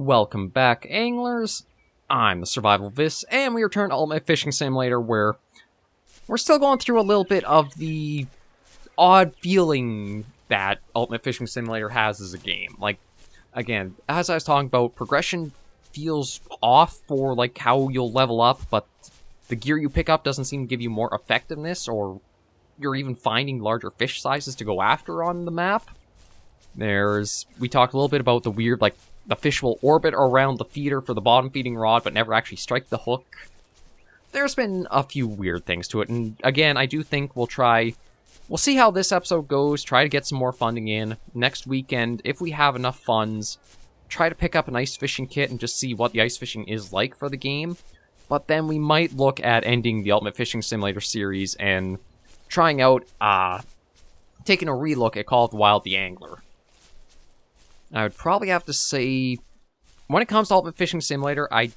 welcome back, anglers. I'm the SurvivalVis, and we return to Ultimate Fishing Simulator, where we're still going through a little bit of the odd feeling that Ultimate Fishing Simulator has as a game. Like, again, as I was talking about, progression feels off for, like, how you'll level up, but the gear you pick up doesn't seem to give you more effectiveness, or you're even finding larger fish sizes to go after on the map. We talked a little bit about the weird, like, the fish will orbit around the feeder for the bottom feeding rod, but never actually strike the hook. There's been a few weird things to it, and again, I do think we'll see how this episode goes, try to get some more funding in. Next weekend, if we have enough funds, try to pick up an ice fishing kit and just see what the ice fishing is like for the game. But then we might look at ending the Ultimate Fishing Simulator series and trying out, taking a relook at Call of the Wild the Angler. I would probably have to say, when it comes to Ultimate Fishing Simulator, I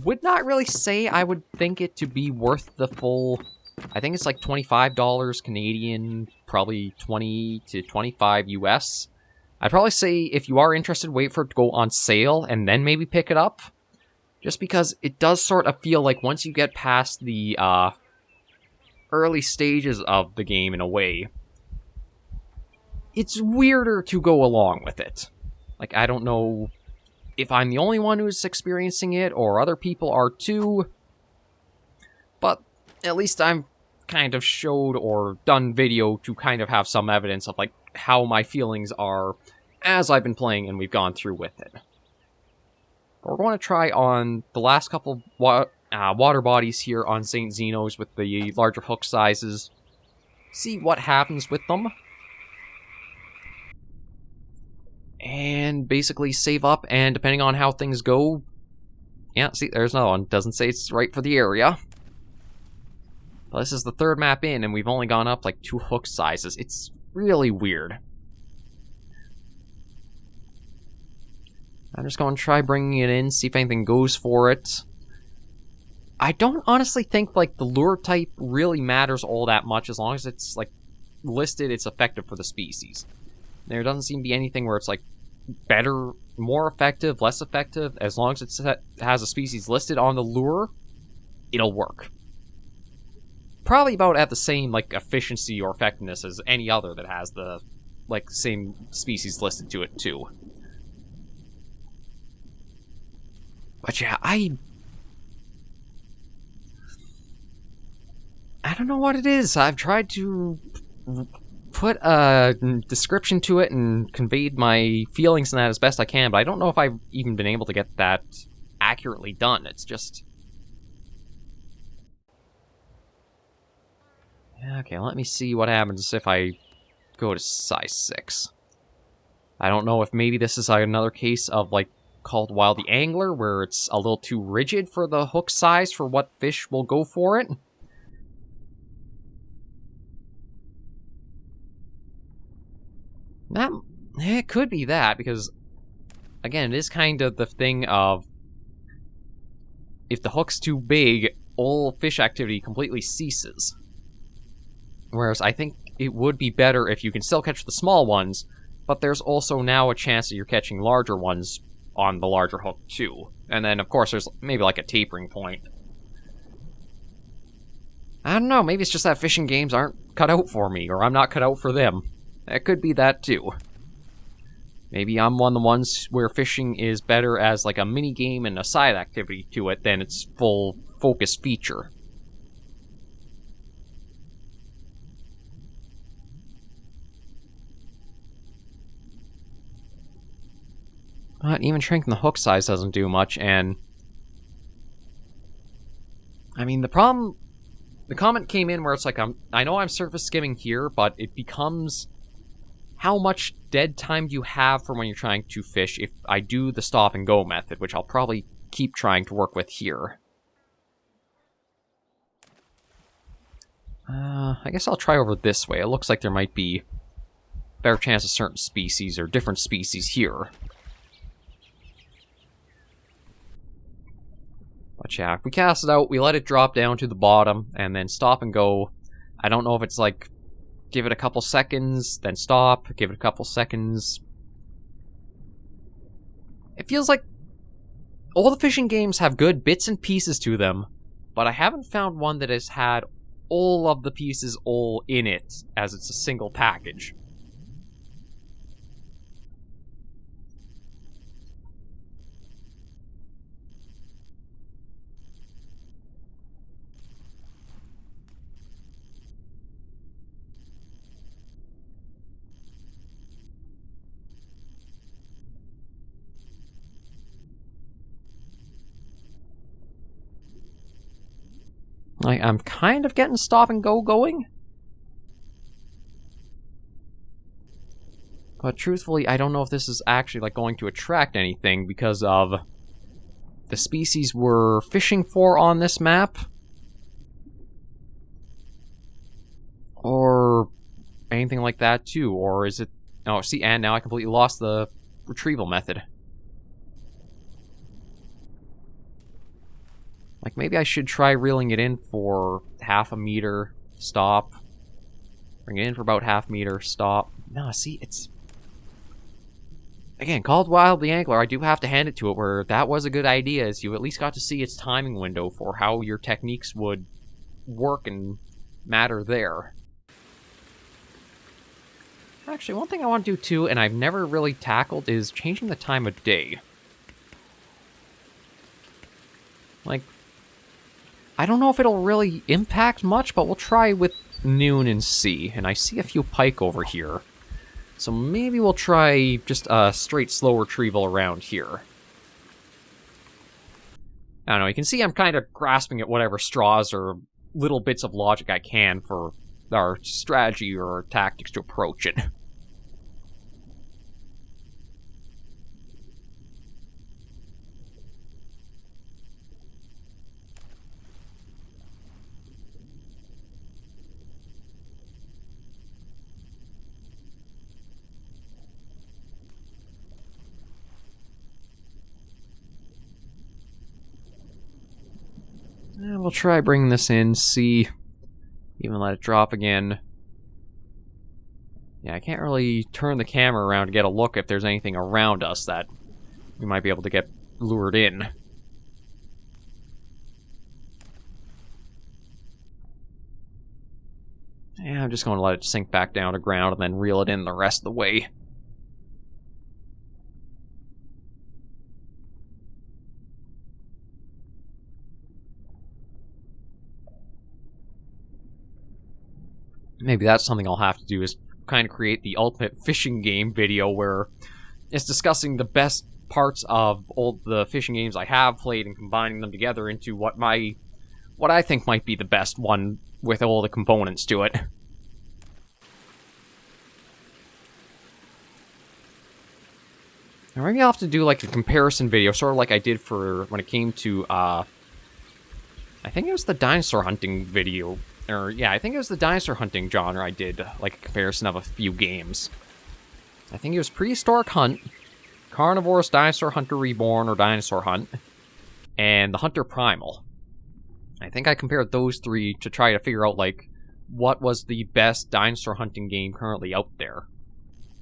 would not really say I would think it to be worth the full, I think it's like $25 Canadian, probably 20 to 25 US. I'd probably say if you are interested, wait for it to go on sale and then maybe pick it up. Just because it does sort of feel like once you get past the early stages of the game in a way, it's weirder to go along with it. Like, I don't know if I'm the only one who's experiencing it, or other people are too, but at least I've kind of showed or done video to kind of have some evidence of, like, how my feelings are as I've been playing and we've gone through with it. But we're going to try on the last couple water bodies here on St. Zeno's with the larger hook sizes, see what happens with them. And basically save up, and depending on how things go... Yeah, see, there's another one. Doesn't say it's right for the area. But this is the third map in, and we've only gone up, like, 2 hook sizes. It's really weird. I'm just going to try bringing it in, see if anything goes for it. I don't honestly think, like, the lure type really matters all that much, as long as it's, like, listed it's effective for the species. There doesn't seem to be anything where it's, like, better, more effective, less effective. As long as it has a species listed on the lure, it'll work. Probably about at the same, like, efficiency or effectiveness as any other that has the, like, same species listed to it, too. But yeah, I don't know what it is. I've tried to put a description to it and conveyed my feelings in that as best I can, but I don't know if I've even been able to get that accurately done. It's just... Okay, let me see what happens if I go to size 6. I don't know if maybe this is another case of, like, called Wild the Angler, where it's a little too rigid for the hook size for what fish will go for it. It could be that, because, again, it is kind of the thing of, if the hook's too big, all fish activity completely ceases. Whereas I think it would be better if you can still catch the small ones, but there's also now a chance that you're catching larger ones on the larger hook, too. And then, of course, there's maybe like a tapering point. I don't know, maybe it's just that fishing games aren't cut out for me, or I'm not cut out for them. It could be that, too. Maybe I'm one of the ones where fishing is better as, like, a mini-game and a side activity to it than its full focus feature. But even shrinking the hook size doesn't do much, and... I mean, the comment came in where it's like, I know I'm surface skimming here, but it becomes... how much dead time do you have for when you're trying to fish if I do the stop and go method, which I'll probably keep trying to work with here. I guess I'll try over this way. It looks like there might be better chance of certain species or different species here. But yeah, if we cast it out, we let it drop down to the bottom, and then stop and go. I don't know if it's like, give it a couple seconds, then stop, give it a couple seconds. It feels like all the fishing games have good bits and pieces to them, but I haven't found one that has had all of the pieces all in it, as it's a single package. I'm kind of getting stop and go going. But truthfully, I don't know if this is actually like going to attract anything because of the species we're fishing for on this map. Or anything like that too. Or is it... Oh, see, and now I completely lost the retrieval method. Like, maybe I should try reeling it in for half a meter, stop. Bring it in for about half meter, stop. No, see, it's... Again, called Wild the Angler, I do have to hand it to it, where that was a good idea, is you at least got to see its timing window for how your techniques would work and matter there. Actually, one thing I want to do too, and I've never really tackled, is changing the time of day. Like... I don't know if it'll really impact much, but we'll try with noon and see. And I see a few pike over here. So maybe we'll try just a straight slow retrieval around here. I don't know, you can see I'm kind of grasping at whatever straws or little bits of logic I can for our strategy or tactics to approach it. We'll try bringing this in, see, even let it drop again. Yeah, I can't really turn the camera around to get a look if there's anything around us that we might be able to get lured in. Yeah, I'm just going to let it sink back down to ground and then reel it in the rest of the way. Maybe that's something I'll have to do, is kind of create the ultimate fishing game video where it's discussing the best parts of all the fishing games I have played and combining them together into what I think might be the best one with all the components to it. Or maybe I'll have to do like a comparison video, sort of like I did for when it came to, I think it was the dinosaur hunting video. Or, yeah, I think it was the dinosaur hunting genre I did, like, a comparison of a few games. I think it was Prehistoric Hunt, Carnivorous Dinosaur Hunter Reborn, or Dinosaur Hunt, and the Hunter Primal. I think I compared those three to try to figure out, like, what was the best dinosaur hunting game currently out there.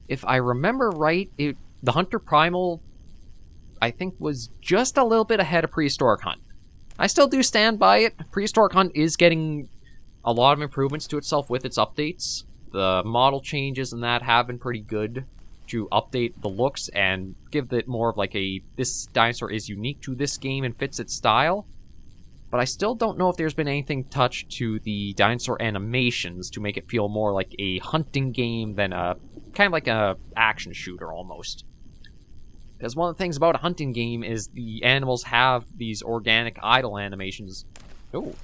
If I remember right, the Hunter Primal, I think, was just a little bit ahead of Prehistoric Hunt. I still do stand by it. Prehistoric Hunt is getting a lot of improvements to itself with its updates. The model changes and that have been pretty good to update the looks and give it more of like a, this dinosaur is unique to this game and fits its style. But I still don't know if there's been anything touched to the dinosaur animations to make it feel more like a hunting game than a, kind of like a action shooter almost. Because one of the things about a hunting game is the animals have these organic idle animations. Oh.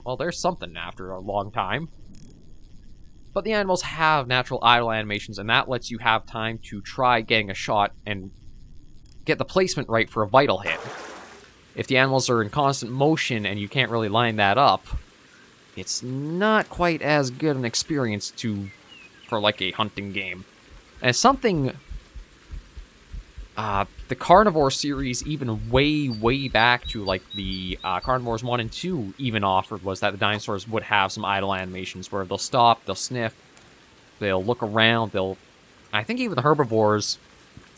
Well, there's something after a long time. But the animals have natural idle animations, and that lets you have time to try getting a shot and get the placement right for a vital hit. If the animals are in constant motion and you can't really line that up, it's not quite as good an experience for like a hunting game. And it's something the Carnivore series, even way back to like the Carnivores 1 and 2 even offered, was that the dinosaurs would have some idle animations where they'll stop, they'll sniff, they'll look around, I think even the herbivores,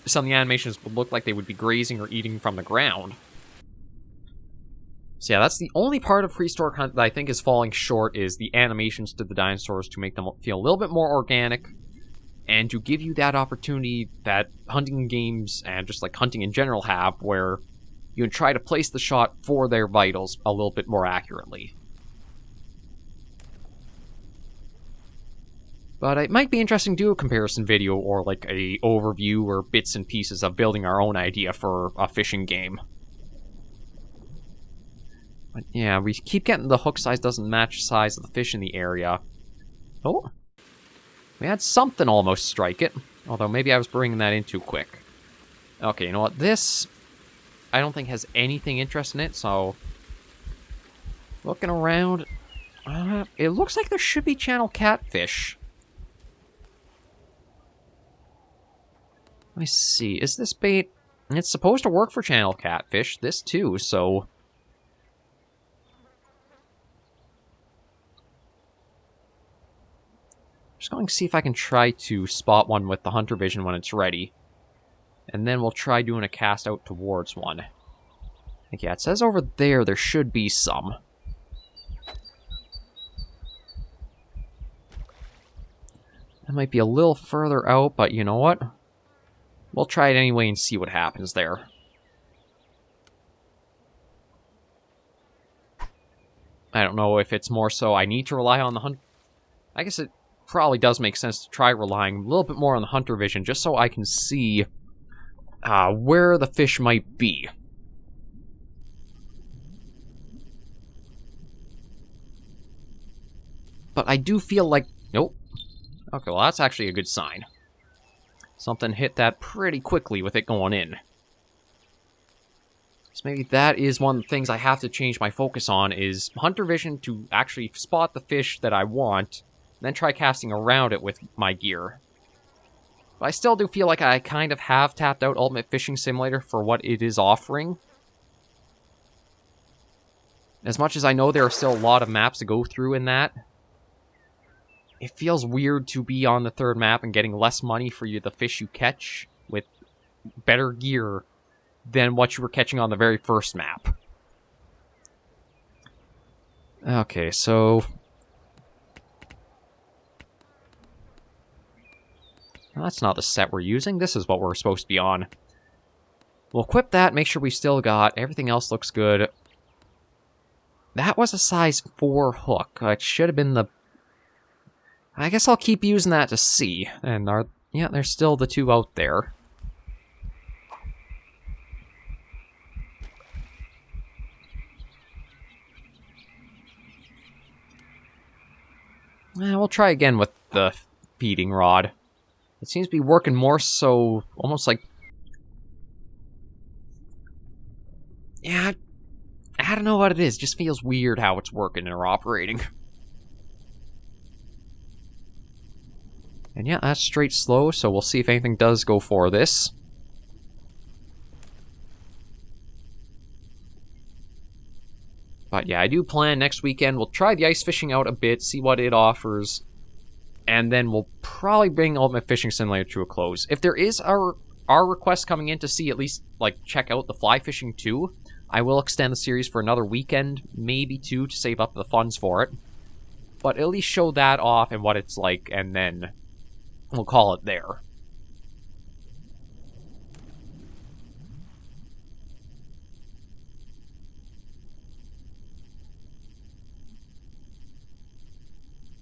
some of the animations would look like they would be grazing or eating from the ground. So yeah, that's the only part of Prehistoric Hunt that I think is falling short, is the animations to the dinosaurs to make them feel a little bit more organic, and to give you that opportunity that hunting games, and just like hunting in general, have, where you can try to place the shot for their vitals a little bit more accurately. But it might be interesting to do a comparison video, or like a overview or bits and pieces of building our own idea for a fishing game. But yeah, we keep getting the hook size doesn't match the size of the fish in the area. Oh, we had something almost strike it. Although maybe I was bringing that in too quick. Okay, you know what? This, I don't think has anything interesting in it, so... Looking around... it looks like there should be channel catfish. Let me see. Is this bait... It's supposed to work for channel catfish. This too, so... Just going to see if I can try to spot one with the hunter vision when it's ready. And then we'll try doing a cast out towards one. Yeah, it says over there should be some. That might be a little further out, but you know what? We'll try it anyway and see what happens there. I don't know if it's more so I need to rely on the hunt. I guess it probably does make sense to try relying a little bit more on the hunter vision, just so I can see where the fish might be. But I do feel like... Nope. Okay, well that's actually a good sign. Something hit that pretty quickly with it going in. So maybe that is one of the things I have to change my focus on, is hunter vision to actually spot the fish that I want, then try casting around it with my gear. But I still do feel like I kind of have tapped out Ultimate Fishing Simulator for what it is offering. As much as I know there are still a lot of maps to go through in that, it feels weird to be on the third map and getting less money for the fish you catch with better gear than what you were catching on the very first map. Okay, so... Well, that's not the set we're using. This is what we're supposed to be on. We'll equip that, make sure we still got... Everything else looks good. That was a size 4 hook. It should have been the... I guess I'll keep using that to see. And yeah, there's still the 2 out there. We'll try again with the feeding rod. It seems to be working more so, almost like... Yeah, I don't know what it is. It just feels weird how it's working or operating. And yeah, that's straight slow, so we'll see if anything does go for this. But yeah, I do plan next weekend, we'll try the ice fishing out a bit, see what it offers, and then we'll probably bring Ultimate Fishing Simulator to a close. If there is our request coming in to see at least, like, check out the fly fishing too, I will extend the series for another weekend, maybe 2, to save up the funds for it. But at least show that off and what it's like, and then we'll call it there.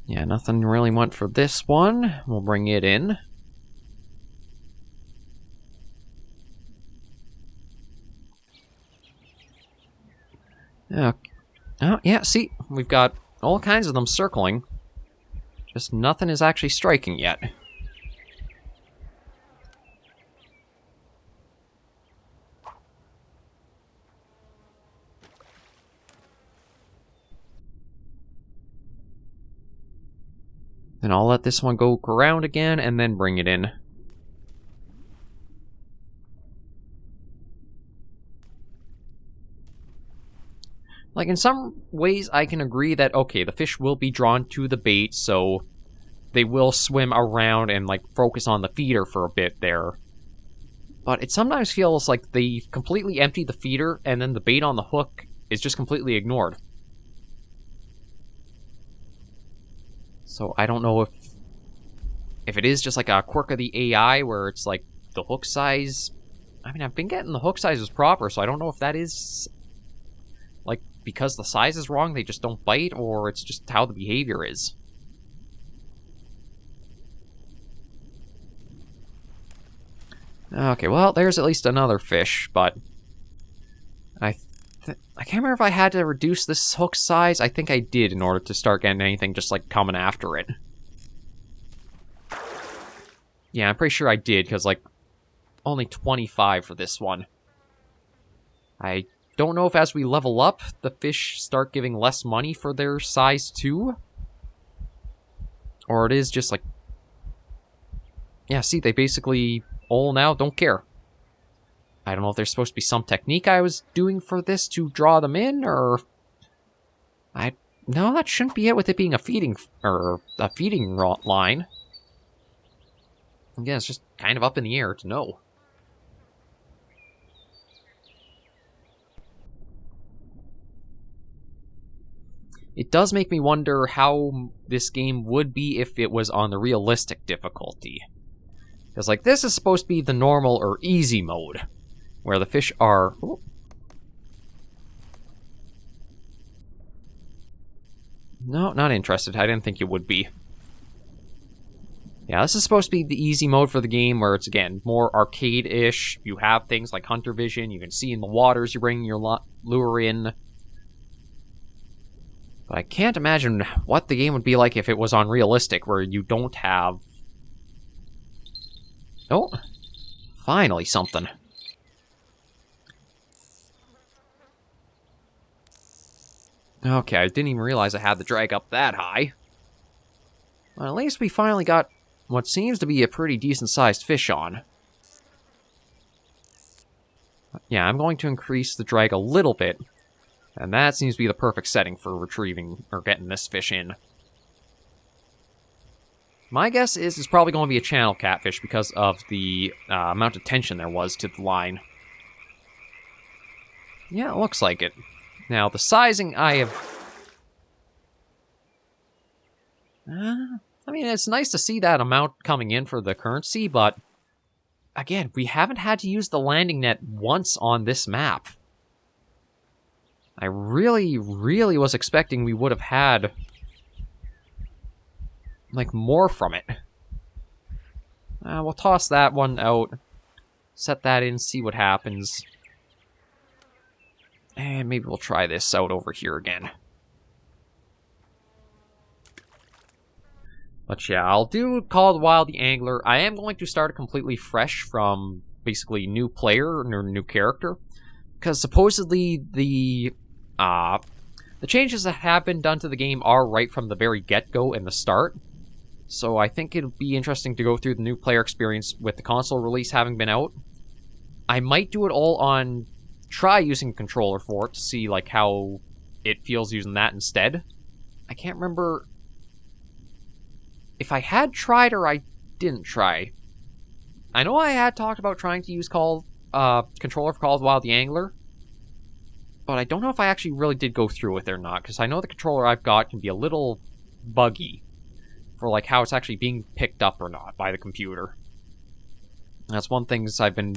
Yeah, nothing really went for this one. We'll bring it in. Okay. Oh, yeah, see, we've got all kinds of them circling. Just nothing is actually striking yet. Then I'll let this one go around again and then bring it in. Like, in some ways, I can agree that, okay, the fish will be drawn to the bait, so they will swim around and, like, focus on the feeder for a bit there. But it sometimes feels like they completely empty the feeder, and then the bait on the hook is just completely ignored. So I don't know if it is just like a quirk of the AI where it's like the hook size. I mean, I've been getting the hook sizes proper, so I don't know if that is like because the size is wrong, they just don't bite, or it's just how the behavior is. Okay, well, there's at least another fish, but I can't remember if I had to reduce this hook size. I think I did in order to start getting anything just like coming after it. Yeah, I'm pretty sure I did, because like only 25 for this one. I don't know if as we level up, the fish start giving less money for their size too. Or it is just like... Yeah, see, they basically all now don't care. I don't know if there's supposed to be some technique I was doing for this to draw them in, or... No, that shouldn't be it with it being a feeding... or a feeding line. Again, it's just kind of up in the air to know. It does make me wonder how this game would be if it was on the realistic difficulty. Because, like, this is supposed to be the normal or easy mode, where the fish are... Ooh. No, not interested. I didn't think you would be. Yeah, this is supposed to be the easy mode for the game, where it's, again, more arcade-ish. You have things like hunter vision. You can see in the waters you're bringing your lure in. But I can't imagine what the game would be like if it was on realistic, where you don't have... Oh, finally something. Okay, I didn't even realize I had the drag up that high. Well, at least we finally got what seems to be a pretty decent-sized fish on. Yeah, I'm going to increase the drag a little bit, and that seems to be the perfect setting for retrieving or getting this fish in. My guess is it's probably going to be a channel catfish because of the amount of tension there was to the line. Yeah, it looks like it. Now, the sizing I have... I mean, it's nice to see that amount coming in for the currency, but... Again, we haven't had to use the landing net once on this map. I really, really was expecting we would have had... like, more from it. We'll toss that one out. Set that in, see what happens. And maybe we'll try this out over here again. But yeah, I'll do Call of the Wild the Angler. I am going to start completely fresh from basically new player or new character. Because supposedly the changes that have been done to the game are right from the very get-go in the start. So I think it'll be interesting to go through the new player experience with the console release having been out. I might do it all on... try using a controller for it to see like how it feels using that instead. I can't remember if I had tried or I didn't try. I know I had talked about trying to use controller for Call of the Wild the Angler, but I don't know if I actually really did go through with it or not, because I know the controller I've got can be a little buggy for like how it's actually being picked up or not by the computer. That's one thing I've been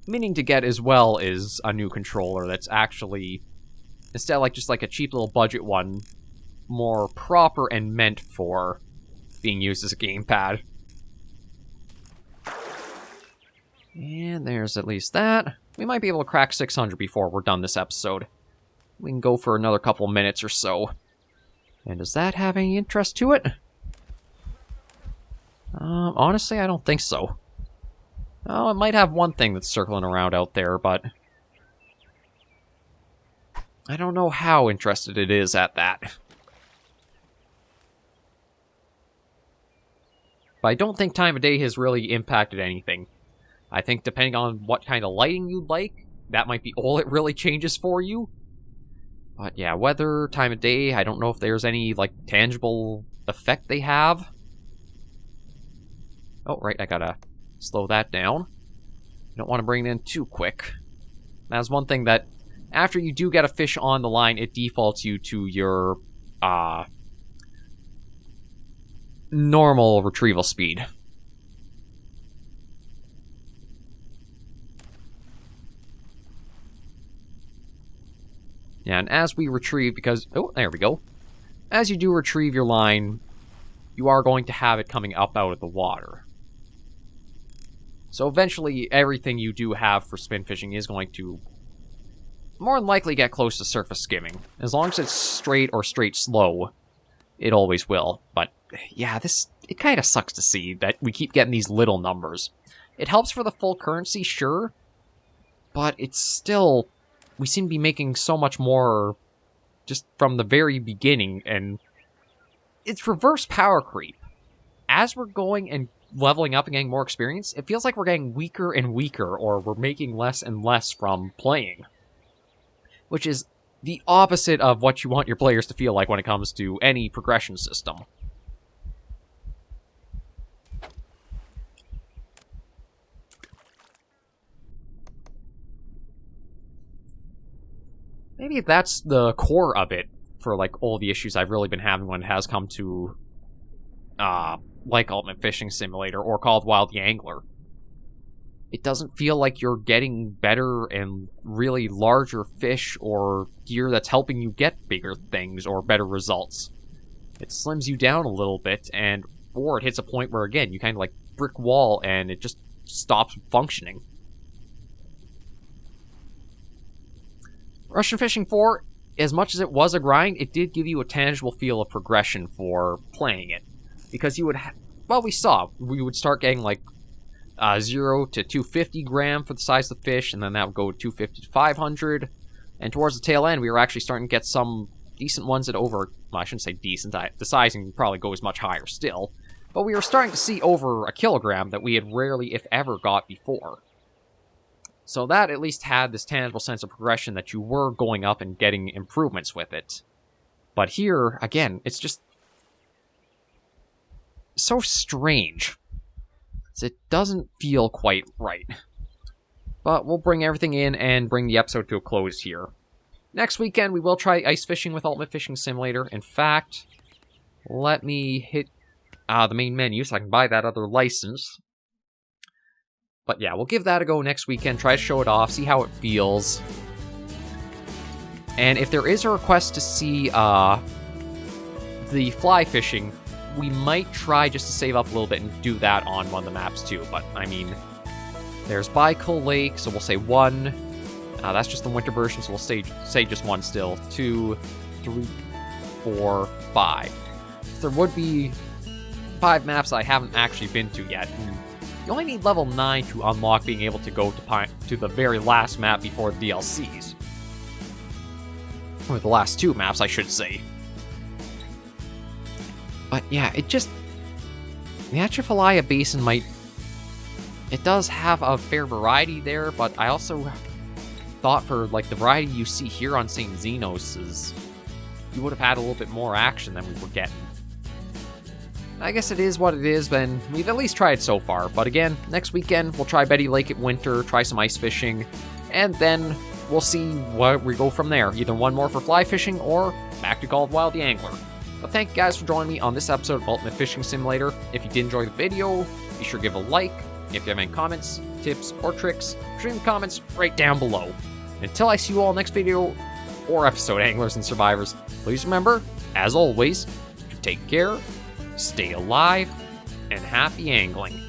meaning to get as well is a new controller that's actually, instead of like just like a cheap little budget one, more proper and meant for being used as a gamepad. And there's at least that. We might be able to crack 600 before we're done this episode. We can go for another couple minutes or so. And does that have any interest to it? Honestly, I don't think so. Oh, it might have one thing that's circling around out there, but... I don't know how interested it is at that. But I don't think time of day has really impacted anything. I think depending on what kind of lighting you'd like, that might be all it really changes for you. But yeah, weather, time of day, I don't know if there's any, like, tangible effect they have. Oh, right, I gotta slow that down. Don't want to bring it in too quick. That's one thing that after you do get a fish on the line, it defaults you to your normal retrieval speed. Yeah, and as we retrieve, because... Oh, there we go. As you do retrieve your line, you are going to have it coming up out of the water. So eventually, everything you do have for spin fishing is going to more than likely get close to surface skimming. As long as it's straight or straight slow, it always will. But yeah, it kind of sucks to see that we keep getting these little numbers. It helps for the full currency, sure, but it's still... We seem to be making so much more just from the very beginning, and it's reverse power creep. As we're going and leveling up and getting more experience, it feels like we're getting weaker and weaker, or we're making less and less from playing. Which is the opposite of what you want your players to feel like when it comes to any progression system. Maybe that's the core of it for, like, all the issues I've really been having when it has come to, like Ultimate Fishing Simulator or Called Wild the Angler. It doesn't feel like you're getting better and really larger fish or gear that's helping you get bigger things or better results. It slims you down a little bit, or it hits a point where, again, you kind of, like, brick wall and it just stops functioning. Russian Fishing 4, as much as it was a grind, it did give you a tangible feel of progression for playing it. Because you would, well, we would start getting like 0 to 250 gram for the size of the fish, and then that would go 250 to 500. And towards the tail end, we were actually starting to get some decent ones at over, well, I shouldn't say decent, the sizing probably goes much higher still. But we were starting to see over a kilogram that we had rarely, if ever, got before. So that at least had this tangible sense of progression that you were going up and getting improvements with it. But here, again, it's just so strange. It doesn't feel quite right. But we'll bring everything in and bring the episode to a close here. Next weekend, we will try ice fishing with Ultimate Fishing Simulator. In fact, let me hit the main menu so I can buy that other license. But yeah, we'll give that a go next weekend, try to show it off, see how it feels. And if there is a request to see the fly fishing, we might try just to save up a little bit and do that on one of the maps too. But, I mean, there's Baikal Lake, so we'll say 1. That's just the winter version, so we'll say just 1 still. 2, 3, 4, 5. There would be 5 maps I haven't actually been to yet. You only need level 9 to unlock being able to go to the very last map before the DLCs. Or the last 2 maps, I should say. But yeah, it just... The Atchafalaya Basin might... It does have a fair variety there, but I also thought for, like, the variety you see here on St. Zenos, you would have had a little bit more action than we were getting. I guess it is what it is, but we've at least tried so far. But again, next weekend, we'll try Betty Lake at winter, try some ice fishing, and then we'll see where we go from there. Either one more for fly fishing, or back to Called Wild the Angler. But thank you guys for joining me on this episode of Ultimate Fishing Simulator. If you did enjoy the video, be sure to give a like. If you have any comments, tips, or tricks, leave the comments right down below. Until I see you all next video or episode, anglers and survivors, please remember, as always, to take care, stay alive, and happy angling.